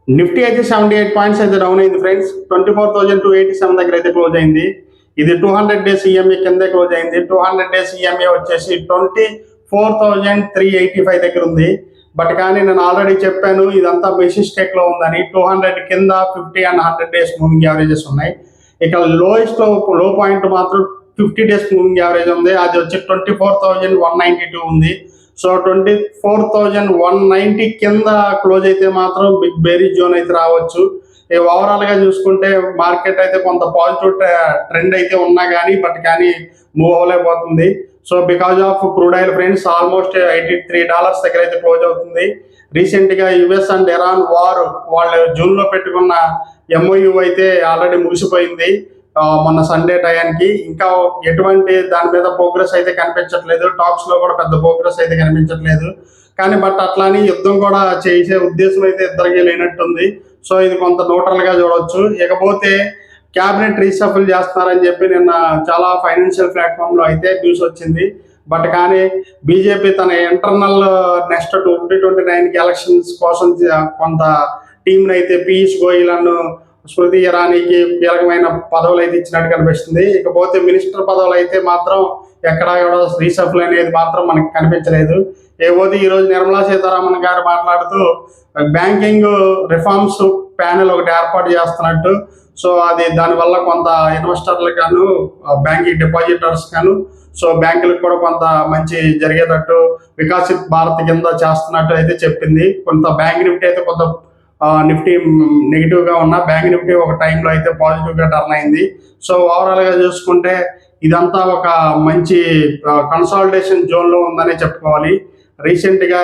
Nifty అయితే 78 points అయితే down అయింది ఫ్రెండ్స్. 24,287 దగ్గర అయితే క్లోజ్ అయింది. ఇది 200 డేస్ ఈఎంఏ కిందే క్లోజ్ అయింది. 200 డేస్ ఈఎంఏ వచ్చేసి 24,385 దగ్గర ఉంది. బట్ కానీ నేను ఆల్రెడీ చెప్పాను ఇదంతా బేసిస్ స్టేక్ లో ఉందని. 200 కింద 50 అండ్ 100 డేస్ మూవింగ్ యావరేజెస్ ఉన్నాయి. ఇక లోయెస్ట్ లో పాయింట్ మాత్రం 50 డేస్ మూవింగ్ యావరేజ్ ఉంది. అది వచ్చి 24,192 ఉంది. సో 24,190 కింద క్లోజ్ అయితే మాత్రం బిగ్ బేరీ జోన్ అయితే రావచ్చు. ఓవరాల్ గా చూసుకుంటే మార్కెట్ అయితే కొంత పాజిటివ్ ట్రెండ్ అయితే ఉన్నా కానీ బట్ కానీ మూవ్ అవ్వలేకపోతుంది. So because of crude oil friends almost $83 దగ్గర అయితే క్లోజ్ అవుతుంది. రీసెంట్ గా యుఎస్ అండ్ ఇరాన్ వార్ వాళ్ళు జూన్ లో పెట్టుకున్న ఎంఓయు అయితే ఆల్రెడీ ముగిసిపోయింది మొన్న సండే టయానికి. ఇంకా ఎటువంటి దాని మీద ప్రోగ్రెస్ అయితే కనిపించట్లేదు. టాక్స్ లో కూడా పెద్ద ప్రోగ్రెస్ అయితే కనిపించట్లేదు. కానీ బట్ అట్లాని యుద్ధం కూడా చేసే ఉద్దేశం అయితే ఇద్దరికి లేనట్టుంది. సో ఇది కొంత న్యూట్రల్ గా చూడవచ్చు. ఇకపోతే క్యాబినెట్ రీషఫుల్ చేస్తున్నారని చెప్పి నిన్న చాలా ఫైనాన్షియల్ ప్లాట్ఫామ్ లో అయితే న్యూస్ వచ్చింది. బట్ కానీ బీజేపీ తన ఇంటర్నల్ నెక్స్ట్ 2029 ఎలక్షన్స్ కోసం కొంత టీంని అయితే పీయూష్ గోయల్ అను స్మృతి ఇరానీకి కీలకమైన పదవులు అయితే ఇచ్చినట్టు కనిపిస్తుంది. ఇకపోతే మినిస్టర్ పదవులు అయితే మాత్రం ఎక్కడా కూడా రీషఫుల్ అనేది మాత్రం మనకి కనిపించలేదు. ఏపోతే ఈరోజు నిర్మలా సీతారామన్ గారు మాట్లాడుతూ బ్యాంకింగ్ రిఫార్మ్స్ ప్యానెల్ ఒకటి ఏర్పాటు చేస్తున్నట్టు. సో అది దానివల్ల కొంత ఇన్వెస్టర్లకు గాను బ్యాంకింగ్ డిపాజిటర్స్ గాను సో బ్యాంకులకు కూడా కొంత మంచి జరిగేటట్టు వికసిత్ భారత్ కింద చేస్తున్నట్టు అయితే చెప్పింది. కొంత బ్యాంక్ నిఫ్టీ అయితే కొంత నిఫ్టీ నెగిటివ్ గా ఉన్న బ్యాంక్ నిఫ్టీ ఒక టైంలో అయితే పాజిటివ్ గా టర్న్ అయింది. సో ఓవరాల్ గా చూసుకుంటే ఇదంతా ఒక మంచి కన్సాలిడేషన్ జోన్ లో ఉందనే చెప్పుకోవాలి. రీసెంట్ గా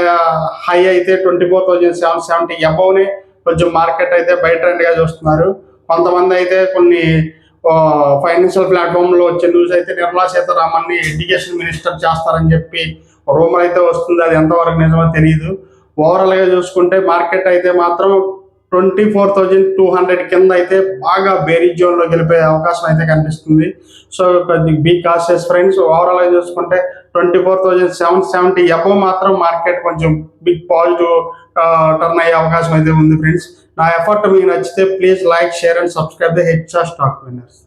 హై అయితే 24,770 అబౌవ్నే కొంచెం మార్కెట్ అయితే బై ట్రెండ్ గా చూస్తున్నారు. కొంతమంది అయితే కొన్ని ఫైనాన్షియల్ ప్లాట్ఫామ్ లో వచ్చే న్యూస్ అయితే నిర్మలా సీతారామన్ ని ఎడ్యుకేషన్ మినిస్టర్ చేస్తారని చెప్పి రూమర్ అయితే వస్తుంది. అది ఎంతవరకు నిజమో తెలియదు. ఓవరాల్ గా చూసుకుంటే మార్కెట్ అయితే మాత్రం 24,200 కింద అయితే బాగా బేరీ జోన్ లో గెలిపే అవకాశం అయితే కనిపిస్తుంది. So be cautious friends. Overall గా చూసుకుంటే 24,770 అబవ్ మాత్రం మార్కెట్ కొంచెం బిగ్ పాజిటివ్ టర్న్ అయ్యే అవకాశం అయితే ఉంది ఫ్రెండ్స్. నా ఎఫర్ట్ మీకు నచ్చితే please like, share and subscribe the HR stock winners.